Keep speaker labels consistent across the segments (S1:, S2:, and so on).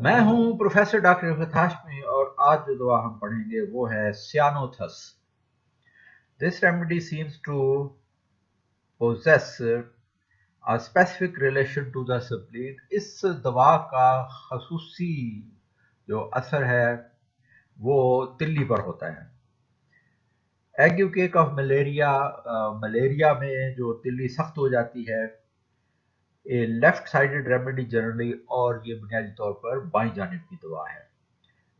S1: मैं हूं professor doctor Rafat Hashmi और आज जो दवा हम पढ़ेंगे वो है ceanothus. This remedy seems to possess a specific relation to the spleen। इस दवा का खसूसी जो असर है वो तिल्ली पर होता है। एग्यूकेक ऑफ मलेरिया, मलेरिया में जो तिल्ली सख्त हो जाती है, ए लेफ्ट साइडेड रेमेडी जनरली, और ये बुनियादी तौर पर बाईं जानिब की दवा है।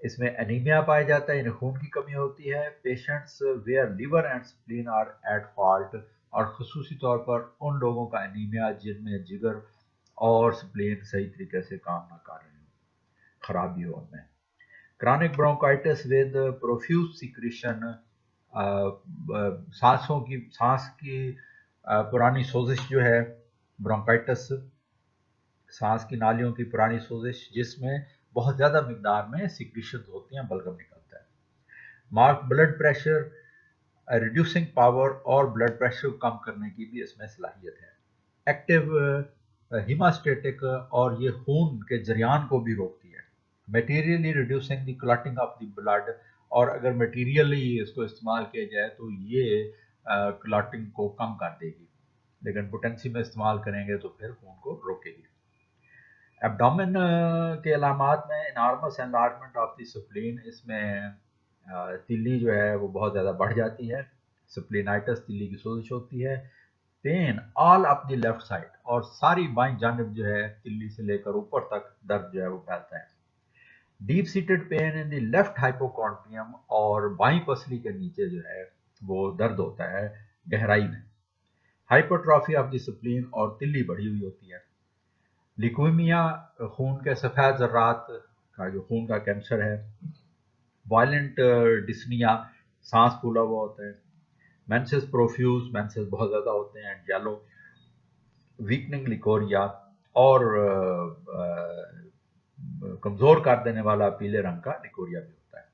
S1: इसमें एनीमिया पाया जाता है, यानी खून की कमी होती है। Patients where liver and spleen are at fault, और खसूसी तौर पर उन लोगों का एनीमिया जिनमें जिगर और स्प्लीन सही तरीके से काम ना कर रहे हो, खराबी हो उनमें। Chronic bronchitis with profuse secretion, सांस की पुरानी सोजिश जो है, ब्रोंकाइटिस सांस की नालियों की पुरानी सोजिश जिसमें बहुत ज़्यादा मिकदार में सिक्रीशन होती हैं, बलगम निकलता है। Mark blood pressure, reducing power और ब्लड प्रेशर को कम करने की भी इसमें सलाहियत है। एक्टिव हीमास्टेटिक, और ये खून के जरियान को भी रोकती है। Materially reducing the clotting of the blood, और अगर मटेरियली इसको इस्तेमाल किया जाए तो ये क्लॉटिंग को कम कर देगी, लेकिन पोटेंसी में इस्तेमाल करेंगे तो फिर खून को रोकेगी। एब्डोमेन के अलामात में enormous enlargement of the spleen, इसमें तिल्ली जो है वो बहुत ज़्यादा बढ़ जाती है। स्प्लीनाइटिस, तिल्ली की सोजिश होती है। Pain all up the left side, और सारी बाईं जानिब जो है तिल्ली से लेकर ऊपर तक दर्द जो है वो फैलता है। Deep seated pain in the left hypochondrium, और बाईं पसली के नीचे जो है वो दर्द होता है गहराई में। हाइपरट्रॉफी ऑफ द स्प्लीन, और तिल्ली बढ़ी हुई होती है। लिकोमिया, खून के सफ़ेद ज़र्रात का जो खून का कैंसर है। वायलेंट डिस्निया, सांस फूला हुआ होता है। मेंसेस प्रोफ्यूज, मेंसेस बहुत ज़्यादा होते हैं, येलो। वीकनिंग लिकोरिया, और कमज़ोर कर देने वाला पीले रंग का लिकोरिया भी होता है।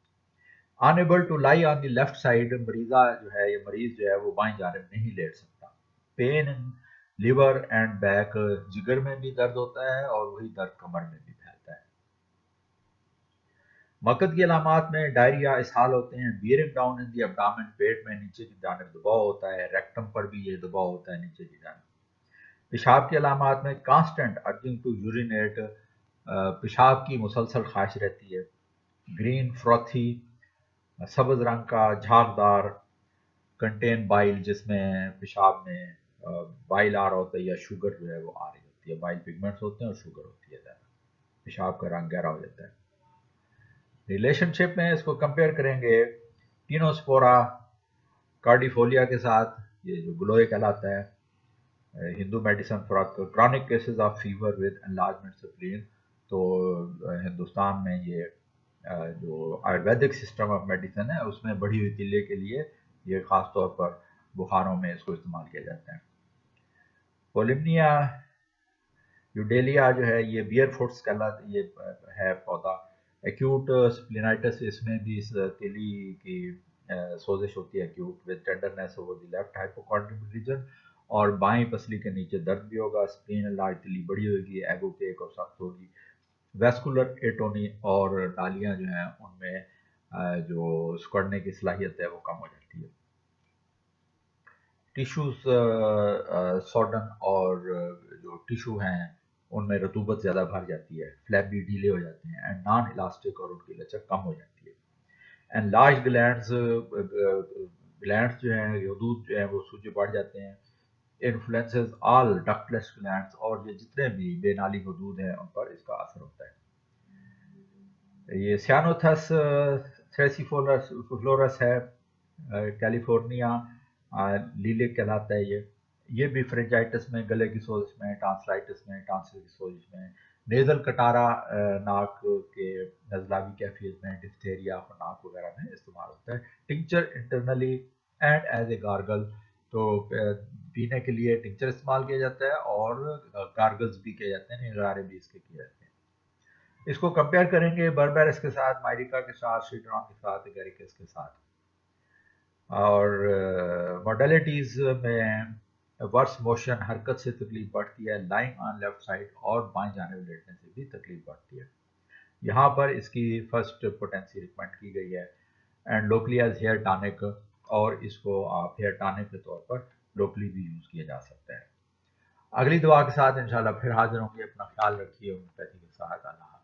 S1: Unable to lie on the left side, मरीज़ जो है वो बाईं जानिब नहीं लेट सकता। Pain in liver and back, जिगर में भी दर्द होता है और वही दर्द कमर में भी फैलता है। मकद की अलामात में डायरिया, इसहाल होते हैं। Bearing down in the abdomen, पेट में नीचे की जानिब दबाव होता है। रेक्टम पर भी ये दबाव होता है नीचे की जानिब। पेशाब की अलामात में कांस्टेंट अर्जिंग टू यूरिनेट, पेशाब की मुसलसल ख्वाहिश रहती है। ग्रीन फ्रॉथी, सब्ज रंग का झागदार। कंटेन बाइल, जिसमें पेशाब में बाइल आ रहा होता है या शुगर जो है वो आ रही होती है। बाइल पिगमेंट्स होते हैं और शुगर होती है ज़्यादा, पेशाब का रंग गहरा हो जाता है। रिलेशनशिप में इसको कंपेयर करेंगे टीनोस्पोरा कार्डिफोलिया के साथ, ये जो ग्लोए कहलाता है। Hindu medicine for chronic cases of fever with enlargement spleen, तो हिंदुस्तान में ये जो आयुर्वेदिक सिस्टम ऑफ मेडिसिन है उसमें बढ़ी हुई तिल्ले के लिए ये ख़ास तौर पर बुखारों में इसको इस्तेमाल किया जाता है। पोलिमनिया यूडेलिया जो है ये बियर फुट्स कहलाता है, ये है पौधा। एक्यूट स्प्लिनाइटिस, इसमें भी इस तिली की सोजिश होती है acute, with tenderness over the left hypochondrial region, और बाईं पसली के नीचे दर्द भी होगा। स्प्लीन लार्ज तिली बड़ी होगी, एगोकेक और सख्त होगी। वेस्कुलर एटोनी, और नालियाँ जो हैं उनमें जो सिकुड़ने की सलाहियत है वो कम हो जाती है। टिश्यूज सॉडन, और जो टिश्यू हैं उनमें रतूबत ज़्यादा भर जाती है। फ्लैबी ढीले हो जाते हैं एंड नॉन इलास्टिक, और उनकी लचक कम हो जाती है। एंड लार्ज ग्लैंड्स, ग्लैंड्स जो हैं हदूद जो हैं वो सूजे बढ़ जाते हैं। इन्फ्लुएंसेस ऑल डक्टलेस ग्लैंड्स, और ये जितने भी बेनाली हदूद हैं उन पर इसका असर होता है। ये सियानोथस थ्रेसिफलोरस है, कैलिफोर्निया लीले कहलाता है। ये भी फ्रेंजाइटिस में, गले की सोजिश में, टांसलाइटिस में, टांसिल की सोजिश में। नेजल कटारा, नाक के नजलावी कैफियत में, डिफ्थेरिया और नाक वगैरह में इस्तेमाल होता है। Tincture internally and as a gargle, तो पीने के लिए टिंचर इस्तेमाल किया जाता है और गार्गल्स भी किए जाते हैं, निगारे भी इसके किए जाते हैं। इसको कंपेयर करेंगे बर्बेरस के साथ, माइरिका के साथ, सीड्रॉन के साथ, एगेरिकस के साथ। और मॉडलिटीज़ में वर्स मोशन, हरकत से तकलीफ बढ़ती है। लाइंग ऑन लेफ्ट साइड, और बाएं जाने लेटने से भी तकलीफ बढ़ती है। یہاں پر اس کی فرسٹ پوٹینسی ریکمینڈ کی گئی ہے، اینڈ لوکلی ایز ہیئر ٹانک، اور اس کو آپ ہیئر ٹانک کے طور پر لوکلی بھی یوز کیا جا سکتا ہے۔ اگلی دعا کے ساتھ انشاءاللہ پھر حاضر ہوں گے، اپنا خیال رکھیے، ہومیوپیتھی کے ساتھ۔ اللہ